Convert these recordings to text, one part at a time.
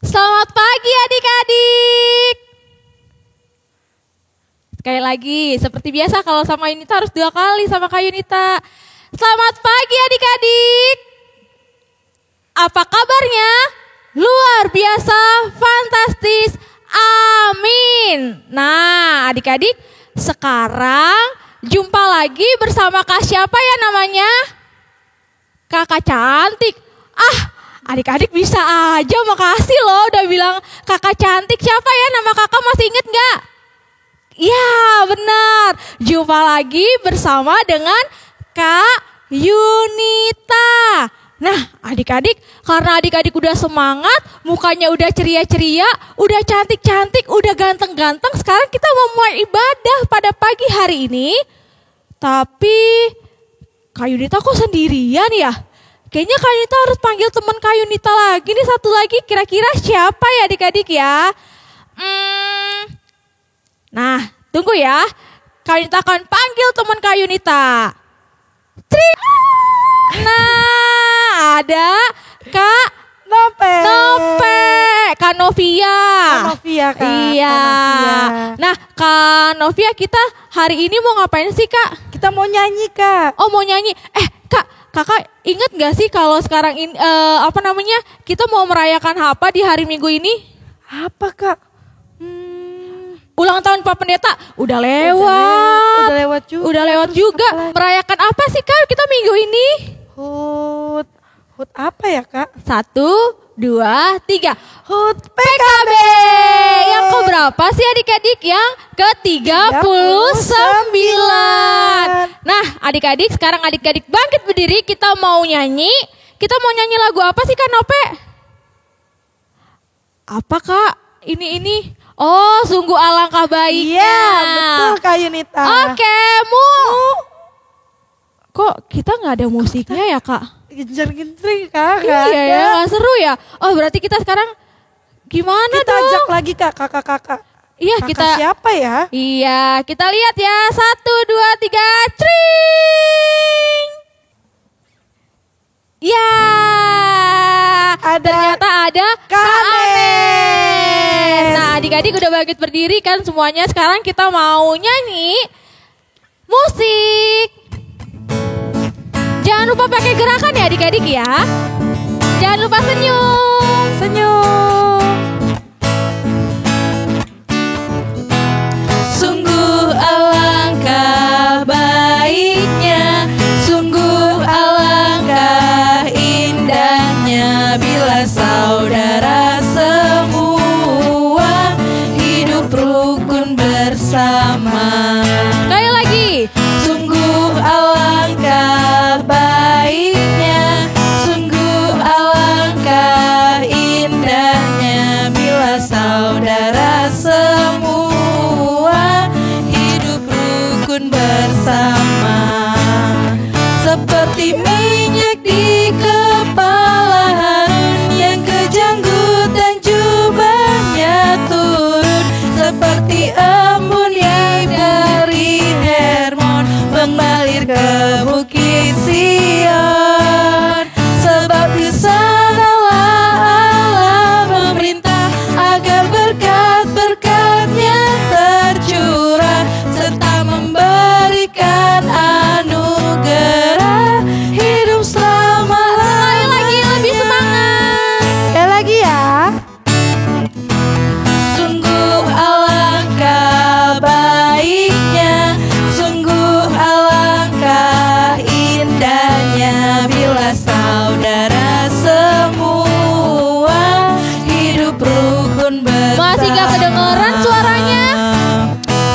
Selamat pagi adik-adik. Sekali lagi, seperti biasa kalau sama Yunita harus 2 kali sama Kak Yunita. Selamat pagi adik-adik. Apa kabarnya? Luar biasa, fantastis, amin. Nah adik-adik, sekarang jumpa lagi bersama Kak siapa ya namanya? Kakak cantik. Adik-adik bisa aja, makasih loh udah bilang kakak cantik. Siapa ya nama kakak, masih inget gak? Ya benar, jumpa lagi bersama dengan Kak Yunita. Nah adik-adik, karena adik-adik udah semangat, mukanya udah ceria-ceria, udah cantik-cantik, udah ganteng-ganteng. Sekarang kita mau mulai ibadah pada pagi hari ini. Tapi Kak Yunita kok sendirian ya? Kayaknya Kak Yunita harus panggil teman Kak Yunita lagi nih, satu lagi. Kira-kira siapa ya adik-adik ya? Nah tunggu ya, Kak Yunita akan panggil teman Kak Yunita. Nah ada Kak Nope, Kak Novia. Kak Novia, Kak. Iya. Kak Novia. Nah Kak Novia, kita hari ini mau ngapain sih Kak? Kita mau nyanyi, Kak. Oh mau nyanyi. Kakak ingat gak sih kalau sekarang ini kita mau merayakan apa di hari Minggu ini? Apa, Kak? Ulang tahun Pak Pendeta. Udah lewat. Udah lewat juga. Merayakan apa sih Kak kita minggu ini? Hut apa ya, Kak? 1, 2, 3. Hut PKB. Yang keberapa sih adik-adik? Yang ke-39. Nah adik-adik, sekarang adik-adik bangkit berdiri, kita mau nyanyi. Kita mau nyanyi lagu apa sih Kak Nope? Apa Kak? Ini. Oh, sungguh alangkah baiknya. Iya, betul Kak Yunita. Oke, Kok kita nggak ada musiknya ya Kak? Genjer-genjer, Kak. Iya ya, gak seru ya. Oh berarti kita sekarang gimana kita dong? ajak lagi, Kak, kakak-kakak. Iya Kakak kita. siapa ya? Iya, kita lihat ya. 1, 2, 3, tring. Ya, ternyata ada Kak Anes. Nah adik-adik udah bangkit berdiri kan semuanya. Sekarang kita mau nyanyi musik. Jangan lupa pakai gerakan ya adik-adik ya. Jangan lupa senyum. Sungguh alangkah baiknya, sungguh alangkah indahnya bila saudara semua hidup rukun bersama. Sekali lagi. Sungguh alangkah baiknya, sungguh alangkah indahnya bila saudara semua hidup rukun bersama. Seperti minyak di kepala Harun yang kejanggut dan jubahnya turun, seperti embun yang dari Hermon mengalir ke bukit Sion. Sebab di sanalah Allah memerintah agar berkat-berkat-Nya tercurah serta memberikan anugerah hidup selama-lamanya. Lagi lebih semangat. Sekali lagi ya. Sungguh alangkah baiknya, sungguh alangkah indahnya bila saudara semua hidup rukun bersama. Masih gak kedengeran suaranya?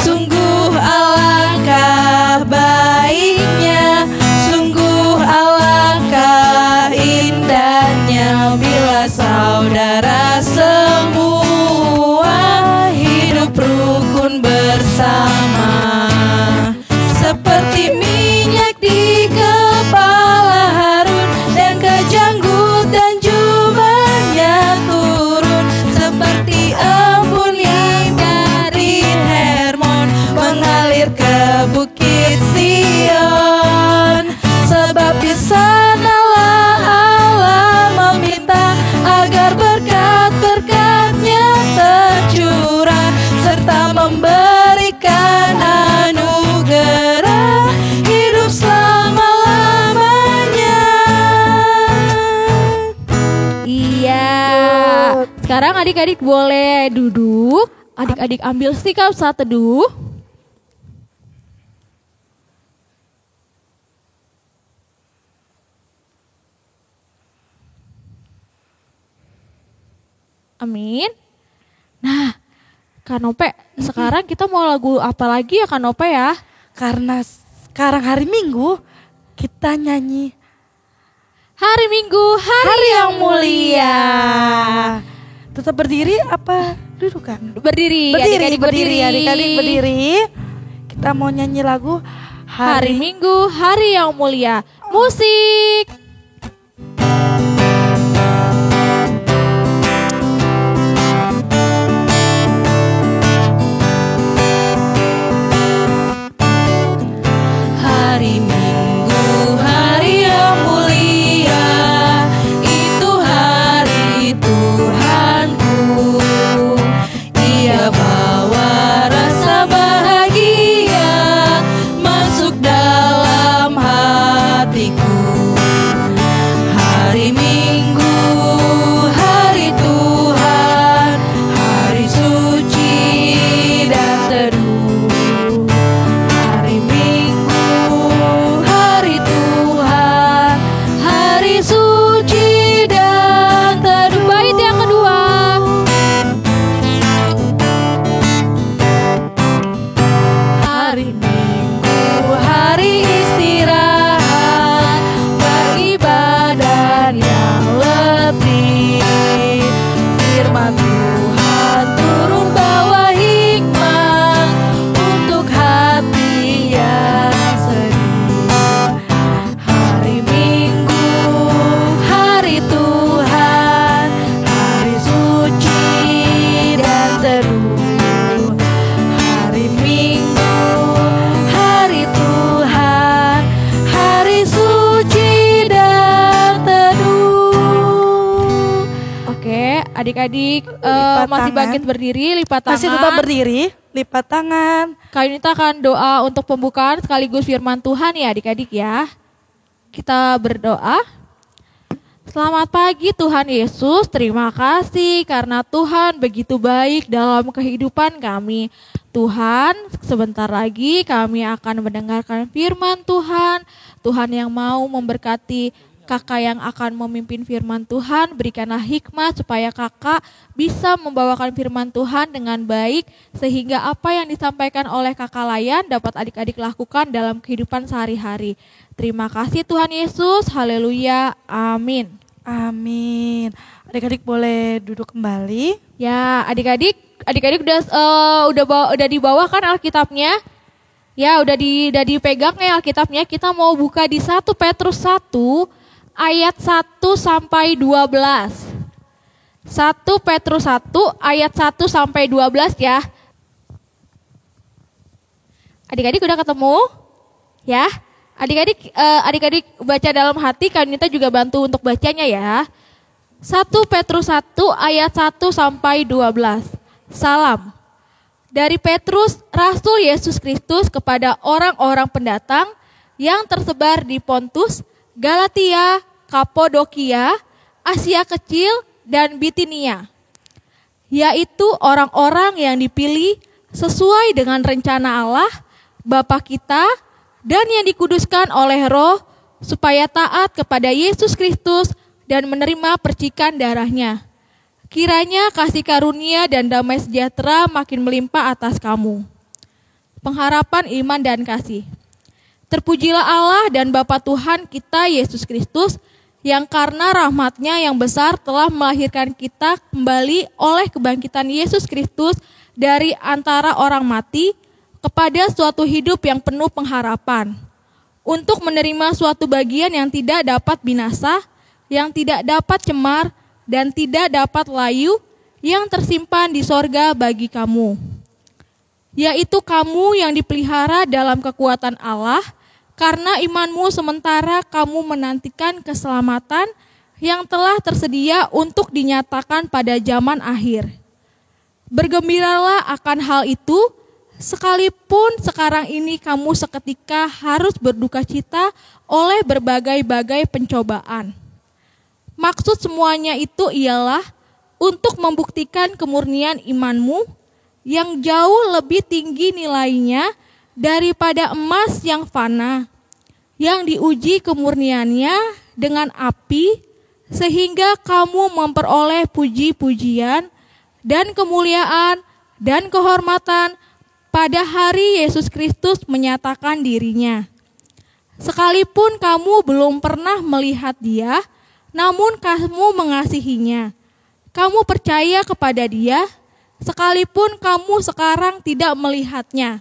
Sungguh alangkah baiknya, sungguh alangkah indahnya bila saudara semua hidup rukun bersama. Seperti minyak di kepala Harun dan kejanggut dan jubahnya turun, seperti embun yang dari Hermon mengalir ke bukit Sion. Sebab di sanalah Allah meminta agar berkat-berkat Sekarang adik-adik boleh duduk. Adik-adik ambil sikap saat teduh. Amin. Nah, Kanope, sekarang kita mau lagu apa lagi ya Kanope ya? Karena sekarang hari Minggu, kita nyanyi Hari Minggu, hari yang mulia. Tetap berdiri apa dudukan? Berdiri, Berdiri, adik-adik berdiri. adik-adik berdiri. Kita mau nyanyi lagu Hari Minggu, hari yang mulia. Musik. Hari Minggu, hari yang mulia, itu hari Tuhanku. Ia bawa rasa bahagia masuk dalam hatiku. Hari Minggu, hari Tuhan, hari suci dan teduh. Hari Minggu, hari Tuhan, hari suci dan teduh. Bait yang kedua. Hari Minggu, hari istirahat bagi badan yang letih. Firman Tuhan turun bawa hikmat untuk hati yang sedih. Hari Minggu, hari Tuhan, hari suci dan teduh. Hari Minggu, hari Tuhan, hari suci dan teduh. Oke, adik-adik Lipat masih tangan. bangkit berdiri, lipat tangan. Masih tetap berdiri, lipat tangan. Kak Yunita akan doa untuk pembukaan sekaligus firman Tuhan ya adik-adik ya. Kita berdoa. Selamat pagi Tuhan Yesus, terima kasih karena Tuhan begitu baik dalam kehidupan kami. Tuhan, sebentar lagi kami akan mendengarkan firman Tuhan. Tuhan yang mau memberkati kakak yang akan memimpin firman Tuhan, berikanlah hikmat supaya kakak bisa membawakan firman Tuhan dengan baik, sehingga apa yang disampaikan oleh kakak Layan dapat adik-adik lakukan dalam kehidupan sehari-hari. Terima kasih Tuhan Yesus, haleluya, amin. Amin. Adik-adik boleh duduk kembali. Ya, adik-adik udah dibawa kan Alkitabnya? Ya, udah dipegang ya Alkitabnya. Kita mau buka di 1 Petrus 1 ayat 1 sampai 12. 1 Petrus 1 ayat 1 sampai 12 ya. Adik-adik udah ketemu? Ya. Adik-adik baca dalam hati, Kak Nita juga bantu untuk bacanya ya. 1 Petrus 1 ayat 1 sampai 12. Salam. Dari Petrus, Rasul Yesus Kristus kepada orang-orang pendatang yang tersebar di Pontus, Galatia, Kapodokia, Asia Kecil, dan Bitinia. Yaitu orang-orang yang dipilih sesuai dengan rencana Allah, Bapa kita, dan yang dikuduskan oleh Roh, supaya taat kepada Yesus Kristus dan menerima percikan darahnya. Kiranya kasih karunia dan damai sejahtera makin melimpah atas kamu. Pengharapan iman dan kasih. Terpujilah Allah dan Bapa Tuhan kita Yesus Kristus, yang karena rahmat-Nya yang besar telah melahirkan kita kembali oleh kebangkitan Yesus Kristus dari antara orang mati kepada suatu hidup yang penuh pengharapan, untuk menerima suatu bagian yang tidak dapat binasa, yang tidak dapat cemar, dan tidak dapat layu, yang tersimpan di sorga bagi kamu. Yaitu kamu yang dipelihara dalam kekuatan Allah, karena imanmu sementara kamu menantikan keselamatan yang telah tersedia untuk dinyatakan pada zaman akhir. Bergembiralah akan hal itu, sekalipun sekarang ini kamu seketika harus berduka cita oleh berbagai-bagai pencobaan. Maksud semuanya itu ialah untuk membuktikan kemurnian imanmu yang jauh lebih tinggi nilainya daripada emas yang fana, yang diuji kemurniannya dengan api, sehingga kamu memperoleh puji-pujian dan kemuliaan dan kehormatan pada hari Yesus Kristus menyatakan dirinya. Sekalipun kamu belum pernah melihat Dia, namun kamu mengasihinya. Kamu percaya kepada Dia, sekalipun kamu sekarang tidak melihatnya.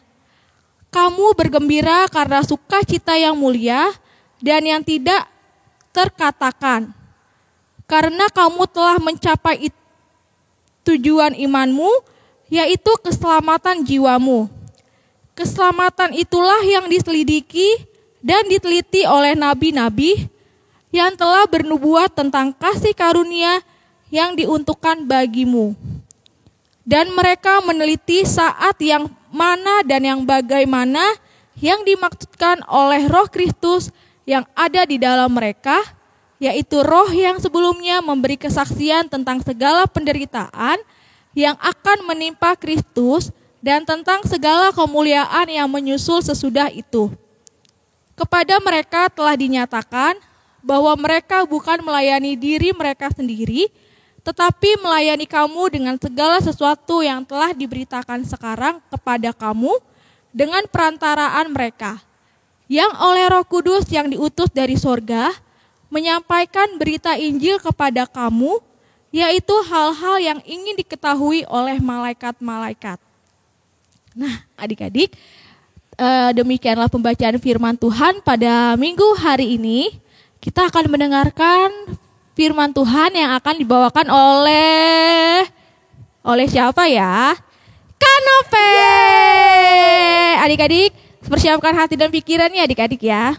Kamu bergembira karena sukacita yang mulia dan yang tidak terkatakan. Karena kamu telah mencapai tujuan imanmu, yaitu keselamatan jiwamu. Keselamatan itulah yang diselidiki dan diteliti oleh nabi-nabi yang telah bernubuat tentang kasih karunia yang diuntukkan bagimu. Dan mereka meneliti saat yang mana dan yang bagaimana yang dimaksudkan oleh Roh Kristus yang ada di dalam mereka, yaitu roh yang sebelumnya memberi kesaksian tentang segala penderitaan yang akan menimpa Kristus dan tentang segala kemuliaan yang menyusul sesudah itu. Kepada mereka telah dinyatakan bahwa mereka bukan melayani diri mereka sendiri, tetapi melayani kamu dengan segala sesuatu yang telah diberitakan sekarang kepada kamu dengan perantaraan mereka, yang oleh Roh Kudus yang diutus dari sorga, menyampaikan berita Injil kepada kamu, yaitu hal-hal yang ingin diketahui oleh malaikat-malaikat. Nah, adik-adik, demikianlah pembacaan firman Tuhan pada minggu hari ini. Kita akan mendengarkan firman Tuhan yang akan dibawakan oleh siapa ya? Kanope. Adik-adik, persiapkan hati dan pikirannya adik-adik ya.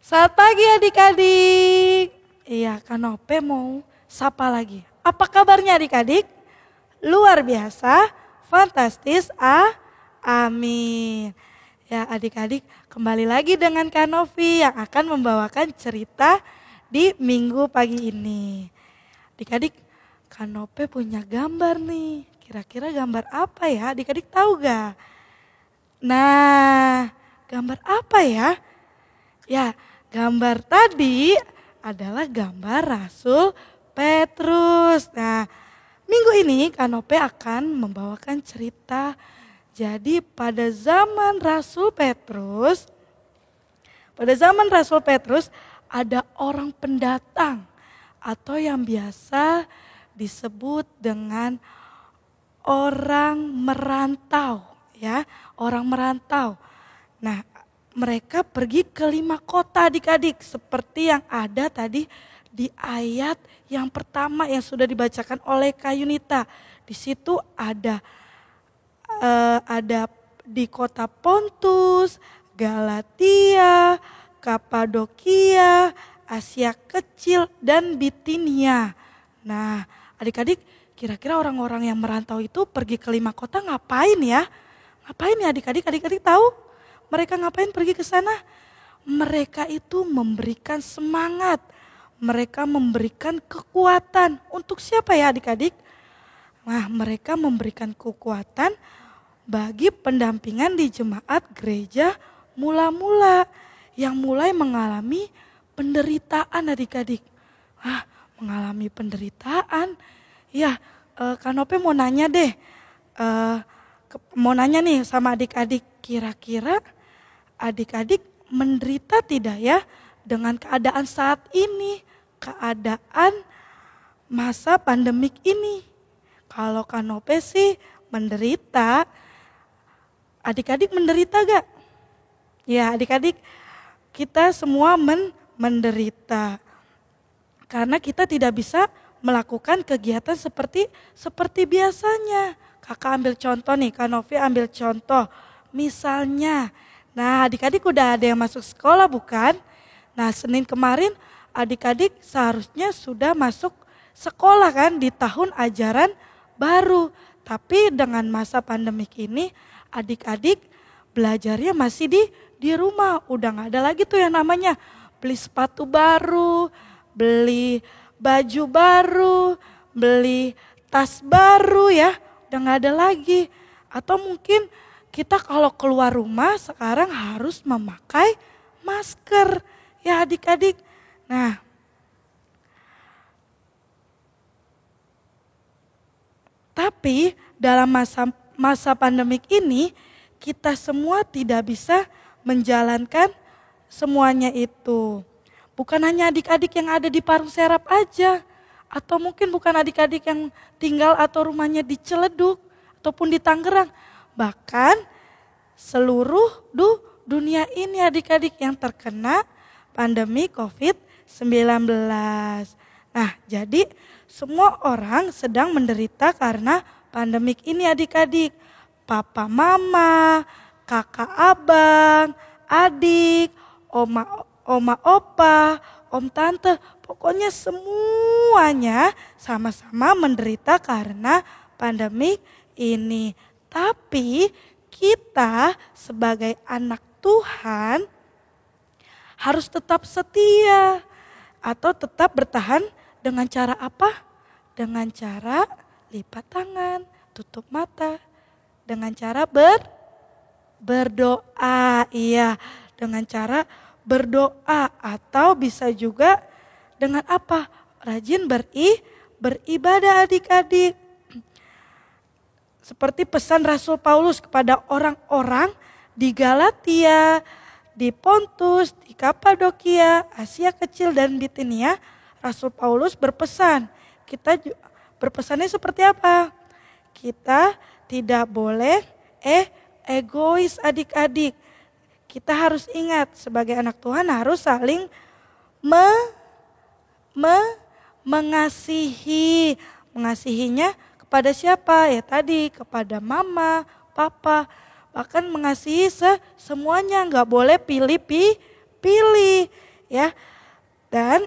Selamat pagi adik-adik. Iya, Kanope mau sapa lagi. Apa kabarnya adik-adik? Luar biasa, fantastis, amin. Ya adik-adik, kembali lagi dengan Kak Novi yang akan membawakan cerita di minggu pagi ini. Adik-adik, Kak Novi punya gambar nih. Kira-kira gambar apa ya? Adik-adik tahu gak? Nah, gambar apa ya? Ya, gambar tadi adalah gambar Rasul Petrus. Nah, minggu ini Kak Novi akan membawakan cerita. Jadi pada zaman Rasul Petrus ada orang pendatang atau yang biasa disebut dengan orang merantau, ya, orang merantau. Nah, mereka pergi ke 5 kota adik-adik seperti yang ada tadi di ayat yang pertama yang sudah dibacakan oleh Kak Yunita. Di situ ada di kota Pontus, Galatia, Kapadokia, Asia Kecil, dan Bitinia. Nah, adik-adik, kira-kira orang-orang yang merantau itu pergi ke 5 kota ngapain ya? Ngapain ya adik-adik? Adik-adik tahu? Mereka ngapain pergi ke sana? Mereka itu memberikan semangat. Mereka memberikan kekuatan. Untuk siapa ya adik-adik? Nah, mereka memberikan kekuatan bagi pendampingan di jemaat gereja mula-mula yang mulai mengalami penderitaan adik-adik. Mengalami penderitaan. Ya, Kak Nope mau nanya deh. Mau nanya nih sama adik-adik. Kira-kira adik-adik menderita tidak ya dengan keadaan saat ini? Keadaan masa pandemik ini. Kalau Kak Nope sih menderita. Adik-adik menderita gak? Ya adik-adik, kita semua menderita. Karena kita tidak bisa melakukan kegiatan seperti biasanya. Kakak ambil contoh nih, Kak Novi ambil contoh. Misalnya, nah adik-adik udah ada yang masuk sekolah bukan? Nah Senin kemarin adik-adik seharusnya sudah masuk sekolah kan di tahun ajaran baru. Tapi dengan masa pandemik ini adik-adik belajarnya masih di rumah. Udah gak ada lagi tuh yang namanya beli sepatu baru, beli baju baru, beli tas baru ya, udah gak ada lagi. Atau mungkin kita kalau keluar rumah sekarang harus memakai masker ya adik-adik. Nah, tapi dalam masa pandemik ini kita semua tidak bisa menjalankan semuanya itu. Bukan hanya adik-adik yang ada di Parung Serap aja. Atau mungkin bukan adik-adik yang tinggal atau rumahnya di Ciledug ataupun di Tangerang. Bahkan seluruh dunia ini adik-adik yang terkena pandemi COVID-19. Nah, jadi semua orang sedang menderita karena pandemik ini adik-adik. Papa mama, kakak abang, adik, oma opa, om tante. Pokoknya semuanya sama-sama menderita karena pandemik ini. Tapi kita sebagai anak Tuhan harus tetap setia atau tetap bertahan dengan cara apa? Dengan cara lipat tangan, tutup mata. Dengan cara berdoa. Iya, dengan cara berdoa atau bisa juga dengan apa? Rajin beribadah adik-adik. Seperti pesan Rasul Paulus kepada orang-orang di Galatia, di Pontus, di Kapadokia, Asia Kecil dan Bitinia. Rasul Paulus berpesan, kita berpesannya seperti apa? Kita tidak boleh egois adik-adik. Kita harus ingat sebagai anak Tuhan harus saling mengasihi. Mengasihinya kepada siapa? Ya tadi kepada mama, papa. Bahkan mengasihi semuanya, nggak boleh pilih ya. Dan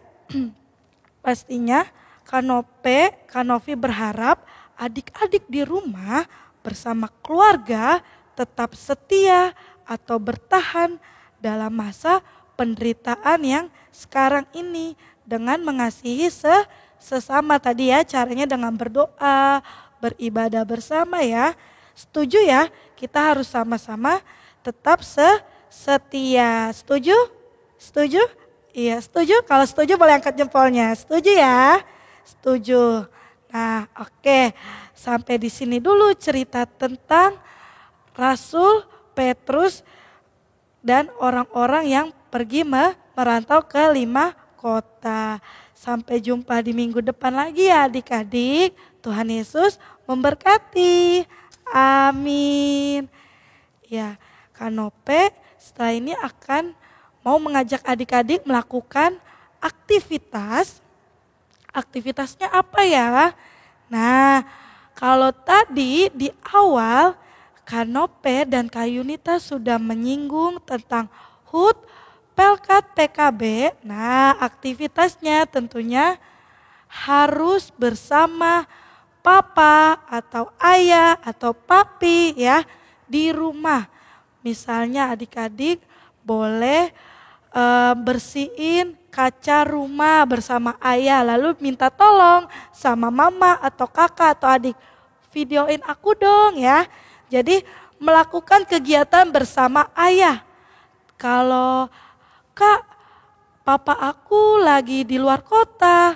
pastinya Kanovi berharap adik-adik di rumah bersama keluarga tetap setia atau bertahan dalam masa penderitaan yang sekarang ini dengan mengasihi sesama tadi ya, caranya dengan berdoa, beribadah bersama ya. Setuju ya? Kita harus sama-sama tetap setia. Setuju? Setuju? Iya, setuju? Kalau setuju boleh angkat jempolnya. Setuju ya? Setuju. Nah, oke. Sampai di sini dulu cerita tentang Rasul Petrus dan orang-orang yang pergi merantau ke 5 kota. Sampai jumpa di minggu depan lagi ya adik-adik. Tuhan Yesus memberkati. Amin. Ya, Kanope setelah ini akan mau mengajak adik-adik melakukan aktivitas. Aktivitasnya apa ya? Nah, kalau tadi di awal Kanope dan Kak Yunita sudah menyinggung tentang HUT Pelkat PKB. Nah, aktivitasnya tentunya harus bersama papa atau ayah atau papi ya di rumah. Misalnya adik-adik boleh bersihin kaca rumah bersama ayah, lalu minta tolong sama mama atau kakak atau adik, videoin aku dong ya. Jadi melakukan kegiatan bersama ayah. Kalau Kak, papa aku lagi di luar kota,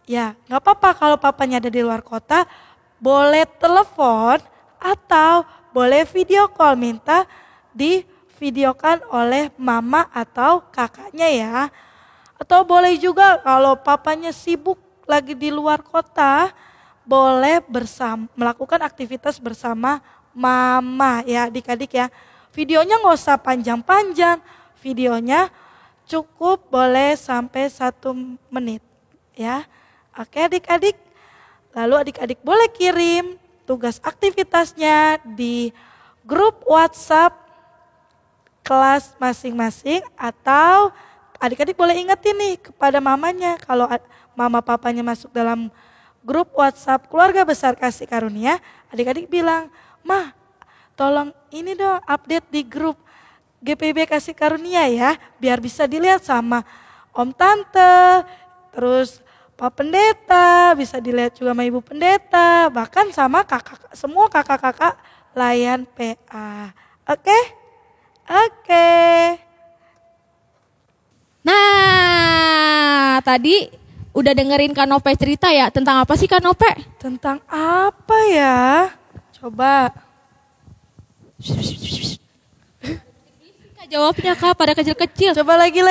ya gak apa-apa kalau papanya ada di luar kota, boleh telepon atau boleh video call, minta divideokan oleh mama atau kakaknya ya. Atau boleh juga kalau papanya sibuk lagi di luar kota, boleh melakukan aktivitas bersama mama ya adik-adik ya. Videonya gak usah panjang-panjang, videonya cukup boleh sampai 1 menit ya. Oke adik-adik, lalu adik-adik boleh kirim tugas aktivitasnya di grup WhatsApp kelas masing-masing atau adik-adik boleh ingetin nih kepada mamanya. Kalau mama papanya masuk dalam grup WhatsApp keluarga besar kasih karunia, adik-adik bilang, "Mah, tolong ini dong update di grup GPB kasih karunia ya, biar bisa dilihat sama om tante, terus Pak Pendeta, bisa dilihat juga sama Ibu Pendeta, bahkan sama kakak, semua kakak-kakak layan PA. Oke? Oke. Nah, tadi udah dengerin Kanope cerita ya, tentang apa sih Kanope? Tentang apa ya? Coba. Kak jawabnya Kak, pada kecil-kecil. Coba lagi.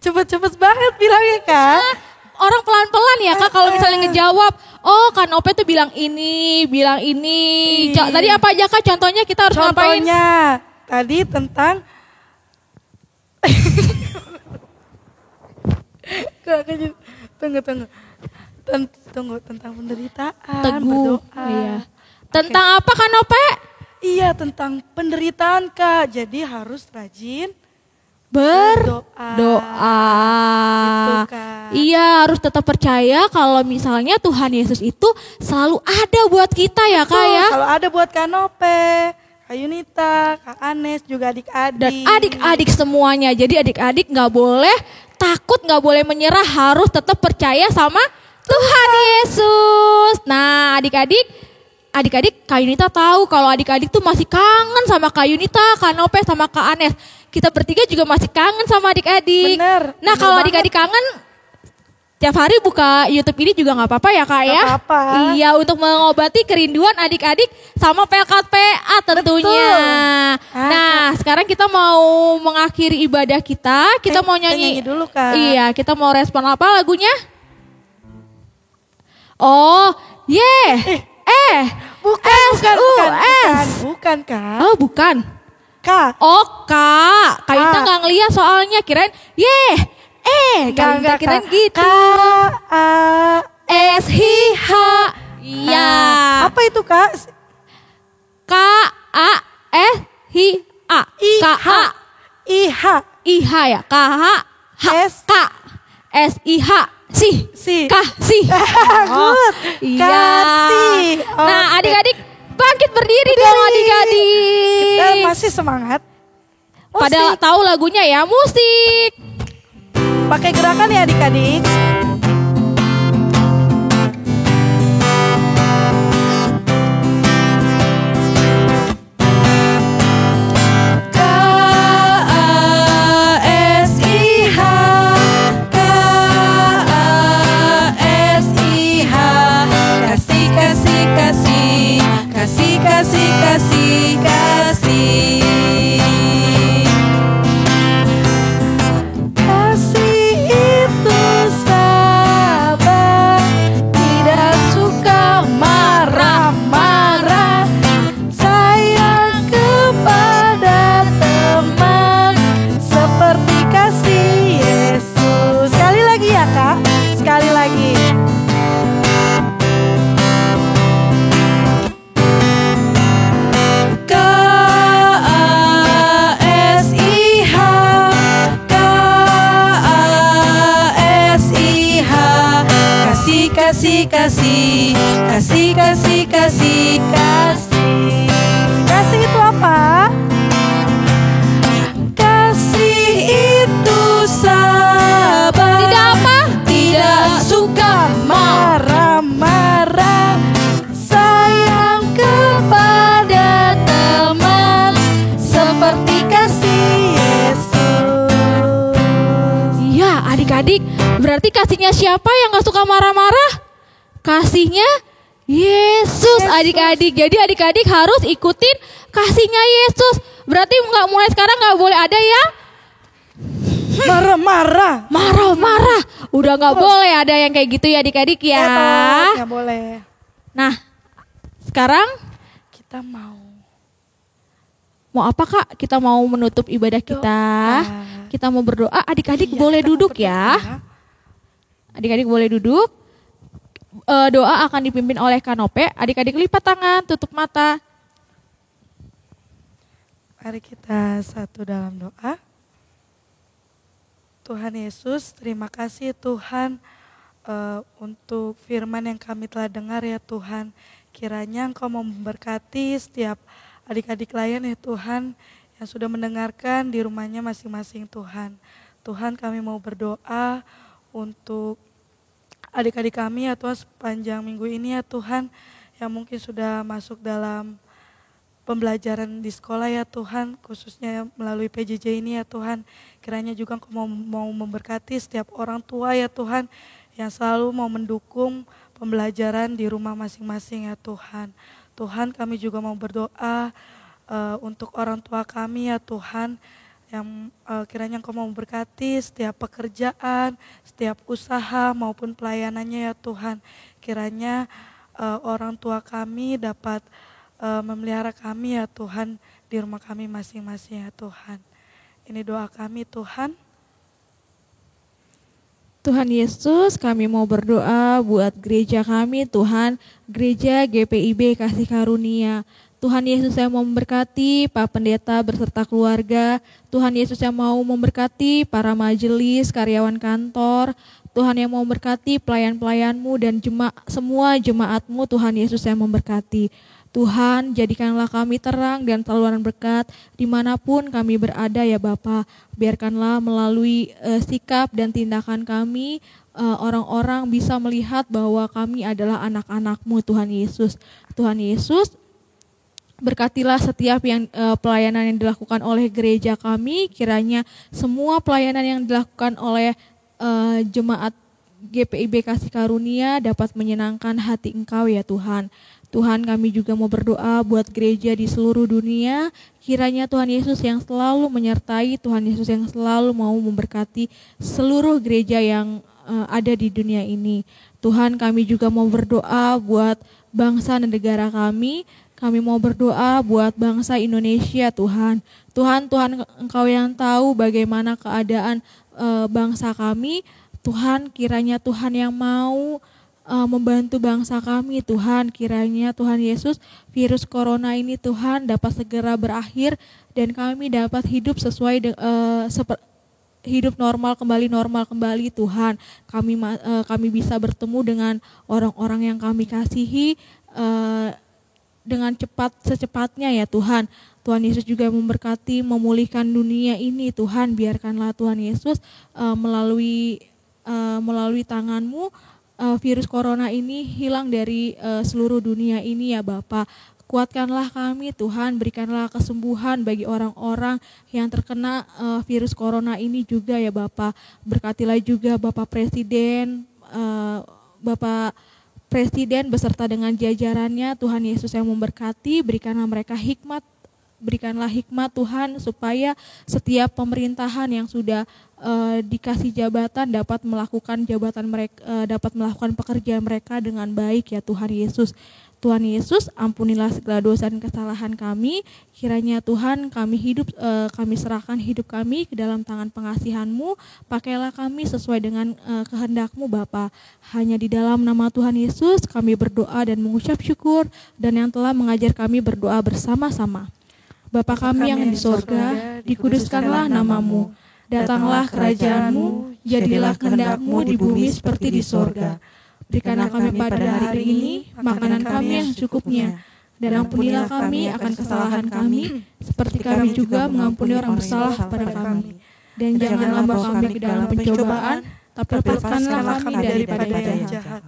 Cepet-cepet banget bilangnya Kak. Orang pelan-pelan ya Kak kalau misalnya ngejawab. Oh Kanope tuh bilang ini. Tadi apa aja Kak contohnya kita harus ngapain? Contohnya tadi tentang Tunggu tentang penderitaan, Teguh. berdoa. Iya. Tentang apa Kanope? Iya, tentang penderitaan Kak. Jadi harus rajin Berdoa. Gitu, Kak. Iya, harus tetap percaya kalau misalnya Tuhan Yesus itu selalu ada buat kita ya Kak ya. Kalau ada buat Kanope, Kak Yunita, Kak Anes, juga adik-adik. Dan adik-adik semuanya. Jadi adik-adik gak boleh takut, gak boleh menyerah. Harus tetap percaya sama Tuhan Yesus. Nah adik-adik Kak Yunita tahu kalau adik-adik tuh masih kangen sama Kak Yunita, Kak Nope sama Kak Anes. Kita bertiga juga masih kangen sama adik-adik. Bener. Nah kalau adik-adik kangen, tiap hari buka YouTube ini juga nggak apa-apa ya Kak ya? Nggak apa-apa. Iya, untuk mengobati kerinduan adik-adik sama PKPA tentunya. Betul. Nah sekarang kita mau mengakhiri ibadah kita. Kita mau nyanyi. Dulu Kak. Iya, kita mau respon apa lagunya? Oh, Bukan Kak. Oh bukan. Kak. Oh Kak Yunita nggak ngeliat soalnya kirain Kak Yunita kirain gitu. K-A-S-H. Iya. Apa itu Kak? K-A-S-H-A. I-H ya. K-H-S-I-H. Si. Kasih. Good. Iya. Kasih. Nah adik-adik bangkit berdiri dong adik-adik. Kita masih semangat. Pada tahu lagunya ya, musik. Pakai gerakan ya adik-adik. Kasih itu apa? Kasih itu sabar. Tidak apa? Tidak suka marah-marah. Sayang kepada teman seperti kasih Yesus. Iya adik-adik, berarti kasihnya siapa yang gak suka marah-marah? Kasihnya Yesus adik-adik. Jadi adik-adik harus ikutin kasihnya Yesus. Berarti mulai sekarang gak boleh ada yang marah-marah. Udah gak boleh ada yang kayak gitu ya adik-adik ya. Gak boleh. Nah sekarang Kita mau apa Kak? Kita mau menutup ibadah kita. Kita mau berdoa. Adik-adik boleh duduk ya. Adik-adik boleh duduk. Doa akan dipimpin oleh Kanope. Adik-adik lipat tangan, tutup mata. Mari kita satu dalam doa. Tuhan Yesus, terima kasih Tuhan untuk firman yang kami telah dengar ya Tuhan. Kiranya Engkau memberkati setiap adik-adik lain ya Tuhan yang sudah mendengarkan di rumahnya masing-masing Tuhan. Tuhan, kami mau berdoa untuk adik-adik kami ya Tuhan sepanjang minggu ini ya Tuhan, yang mungkin sudah masuk dalam pembelajaran di sekolah ya Tuhan, khususnya melalui PJJ ini ya Tuhan. Kiranya juga Engkau mau memberkati setiap orang tua ya Tuhan, yang selalu mau mendukung pembelajaran di rumah masing-masing ya Tuhan. Tuhan, kami juga mau berdoa untuk orang tua kami ya Tuhan, yang kiranya Engkau mau memberkati setiap pekerjaan, setiap usaha maupun pelayanannya ya Tuhan. Kiranya orang tua kami dapat memelihara kami ya Tuhan di rumah kami masing-masing ya Tuhan. Ini doa kami Tuhan. Tuhan Yesus, kami mau berdoa buat gereja kami Tuhan, gereja GPIB Kasih Karunia. Tuhan Yesus yang mau memberkati Pak Pendeta beserta keluarga. Tuhan Yesus yang mau memberkati para majelis, karyawan kantor. Tuhan yang mau memberkati pelayan-pelayanmu dan semua jemaatmu, Tuhan Yesus yang memberkati. Tuhan, jadikanlah kami terang dan saluran berkat dimanapun kami berada ya Bapa. Biarkanlah melalui sikap dan tindakan kami, orang-orang bisa melihat bahwa kami adalah anak-anak-Mu Tuhan Yesus. Tuhan Yesus, berkatilah setiap yang pelayanan yang dilakukan oleh gereja kami, kiranya semua pelayanan yang dilakukan oleh jemaat GPIB Kasih Karunia dapat menyenangkan hati Engkau ya Tuhan. Tuhan, kami juga mau berdoa buat gereja di seluruh dunia, kiranya Tuhan Yesus yang selalu menyertai, Tuhan Yesus yang selalu mau memberkati seluruh gereja yang ada di dunia ini. Tuhan, kami juga mau berdoa buat bangsa dan negara kami mau berdoa buat bangsa Indonesia Tuhan. Tuhan, Engkau yang tahu bagaimana keadaan bangsa kami. Tuhan, kiranya Tuhan yang mau membantu bangsa kami Tuhan. Kiranya Tuhan Yesus, virus corona ini Tuhan dapat segera berakhir dan kami dapat hidup sesuai hidup normal kembali Tuhan. Kami bisa bertemu dengan orang-orang yang kami kasihi dengan secepatnya ya Tuhan. Tuhan Yesus juga memberkati, memulihkan dunia ini Tuhan. Biarkanlah Tuhan Yesus melalui tangan-Mu virus corona ini hilang dari seluruh dunia ini ya Bapa. Kuatkanlah kami Tuhan, berikanlah kesembuhan bagi orang-orang yang terkena virus corona ini juga ya Bapa. Berkatilah juga Bapak Presiden beserta dengan jajarannya, Tuhan Yesus yang memberkati, berikanlah mereka hikmat. Berikanlah hikmat Tuhan supaya setiap pemerintahan yang sudah dikasih jabatan dapat melakukan pekerjaan mereka dengan baik ya Tuhan Yesus. Tuhan Yesus, ampunilah segala dosa dan kesalahan kami. Kiranya Tuhan kami serahkan hidup kami ke dalam tangan pengasihan-Mu. Pakailah kami sesuai dengan kehendak-Mu Bapa. Hanya di dalam nama Tuhan Yesus kami berdoa dan mengucap syukur, dan yang telah mengajar kami berdoa bersama-sama. Bapa kami yang di sorga, dikuduskanlah nama-Mu. Datanglah kerajaan-Mu, jadilah kehendak-Mu di bumi seperti di sorga. Berikanlah kami pada hari ini makanan kami yang secukupnya, dan ampunilah kami akan kesalahan kami, seperti kami juga mengampuni orang bersalah kepada kami. Dan janganlah membawa kami ke dalam pencobaan, tapi lepaskanlah kami daripada yang jahat.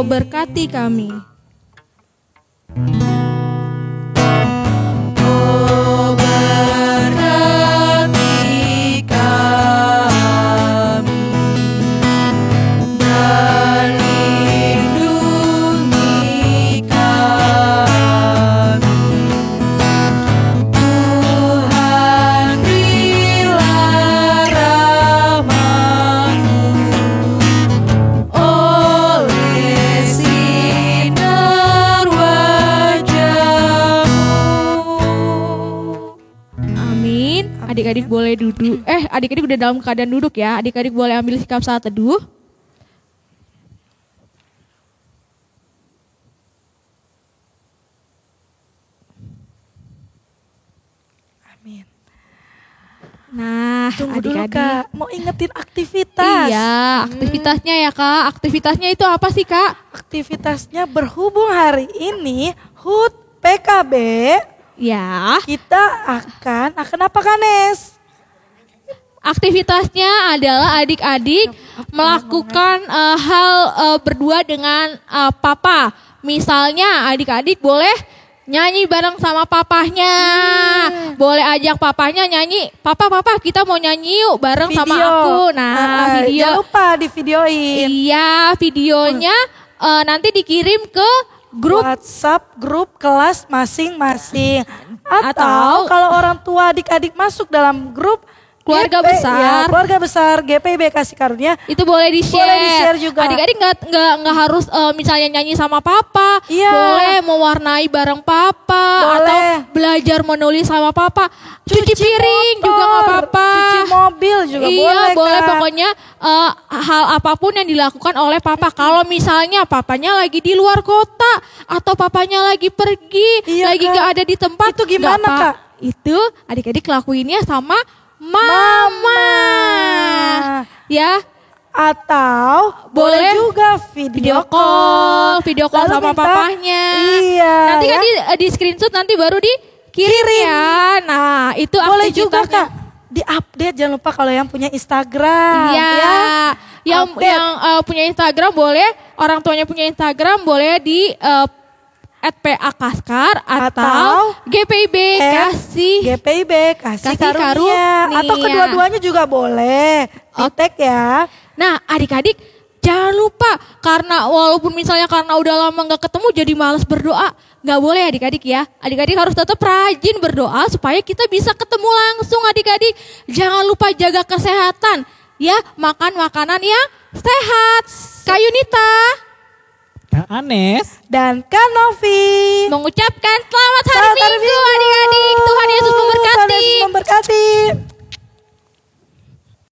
Berkati kami. Oleh sinar Adik-adik boleh duduk. Adik-adik udah dalam keadaan duduk ya. Adik-adik boleh ambil sikap saat teduh. Amin. Nah, Tunggu dulu adik-adik. Kak, mau ingetin aktivitas. Iya, aktivitasnya ya Kak. Aktivitasnya itu apa sih Kak? Aktivitasnya berhubung hari ini HUT PKB, Ya, kita akan apa Kak Nes? aktivitasnya adalah adik-adik melakukan hal berdua dengan papa. Misalnya adik-adik boleh nyanyi bareng sama papahnya. Boleh ajak papahnya nyanyi. Papa kita mau nyanyi yuk bareng sama aku. Nah, video. Jangan lupa di videoin. Iya, videonya nanti dikirim ke grup. WhatsApp grup kelas masing-masing. Atau Atau kalau orang tua adik-adik masuk dalam grup keluarga GP, besar. ya, keluarga besar GPIB Kasih Karunia. Itu boleh di-share. Boleh di-share juga. Adik-adik nggak harus misalnya nyanyi sama papa. Iya. Boleh mewarnai bareng papa. Boleh. Atau belajar menulis sama papa. Cuci piring motor, juga nggak apa-apa. Cuci mobil juga iya, boleh Kak. pokoknya hal apapun yang dilakukan oleh papa. Kalau misalnya papanya lagi di luar kota atau papanya lagi pergi, Iya, lagi Kak. nggak ada di tempat. Itu gimana, nggak apa. Kak? Itu adik-adik lakuinnya sama mama. Ya, Atau boleh Boleh juga video call. video call Lalu sama minta- papahnya. Iya. Nanti kan ya. di screenshot nanti baru dikirim ya. Nah, itu Boleh juga aktivitasnya. Kak. Di-update jangan lupa kalau yang punya Instagram. Iya. Ya. Yang Update. punya Instagram boleh, orang tuanya punya Instagram boleh di @PA_Kaskar atau GPIB GPIB Kasih Karunia. Atau Karunia. kedua-duanya juga boleh. Di-tag ya. Nah, adik-adik jangan lupa karena walaupun misalnya karena udah lama nggak ketemu jadi malas berdoa, nggak boleh adik-adik ya. Adik-adik harus tetap rajin berdoa supaya kita bisa ketemu langsung adik-adik. Jangan lupa jaga kesehatan ya, makan makanan yang sehat. Kak Yunita Kak Anes. Dan Kak Novi. mengucapkan selamat hari Minggu adik-adik. Tuhan Yesus memberkati. Tuhan Yesus memberkati.